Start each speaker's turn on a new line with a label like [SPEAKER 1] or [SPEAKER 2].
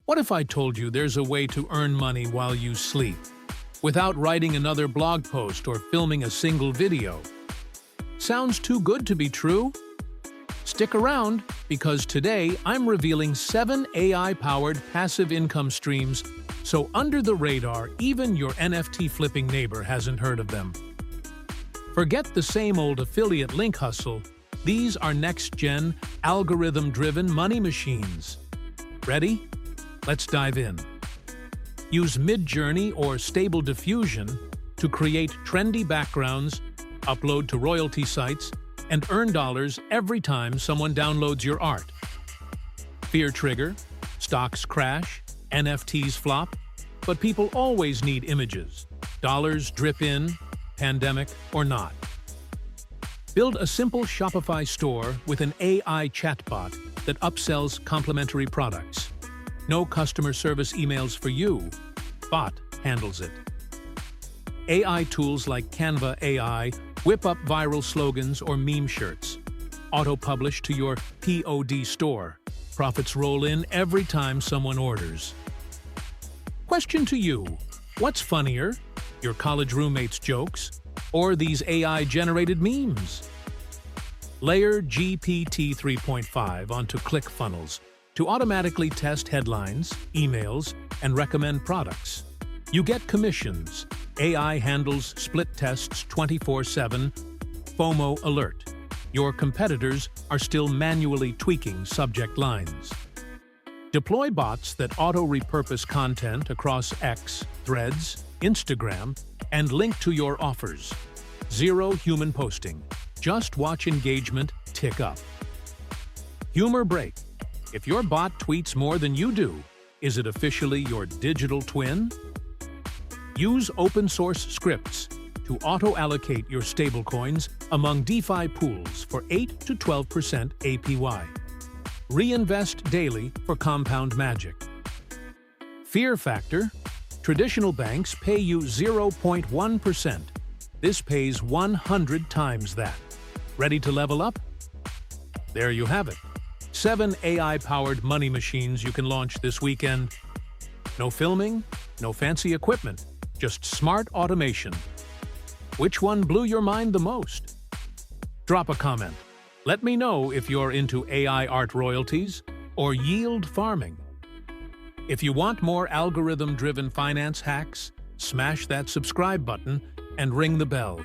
[SPEAKER 1] What if I told you there's a way to earn money while you sleep, without writing another blog post or filming a single video? Sounds too good to be true? Stick around, because today I'm revealing 7 AI-powered passive income streams so under the radar even your NFT flipping neighbor hasn't heard of them. Forget the same old affiliate link hustle. These are next-gen, algorithm-driven money machines. Ready? Let's dive in. Use Midjourney or Stable Diffusion to create trendy backgrounds, upload to royalty sites, and earn dollars every time someone downloads your art. Fear trigger, stocks crash, NFTs flop, but people always need images. Dollars drip in, pandemic or not. Build a simple Shopify store with an AI chatbot that upsells complimentary products. No customer service emails for you. Bot handles it. AI tools like Canva AI whip up viral slogans or meme shirts. Auto-publish to your POD store. Profits roll in every time someone orders. Question to you: what's funnier, your college roommate's jokes or these AI-generated memes? Layer GPT 3.5 onto ClickFunnels to automatically test headlines, emails, and recommend products. You get commissions. AI handles split tests 24/7. FOMO alert. Your competitors are still manually tweaking subject lines. Deploy bots that auto-repurpose content across X, Threads, Instagram, and link to your offers. Zero human posting. Just watch engagement tick up. Humor break. If your bot tweets more than you do, is it officially your digital twin? Use open-source scripts to auto-allocate your stablecoins among DeFi pools for 8 to 12% APY. Reinvest daily for compound magic. Fear factor. Traditional banks pay you 0.1%. This pays 100 times that. Ready to level up? There you have it. 7 AI-powered money machines you can launch this weekend. No filming, no fancy equipment, just smart automation. Which one blew your mind the most? Drop a comment. Let me know if you're into AI art royalties or yield farming. If you want more algorithm-driven finance hacks, smash that subscribe button and ring the bell.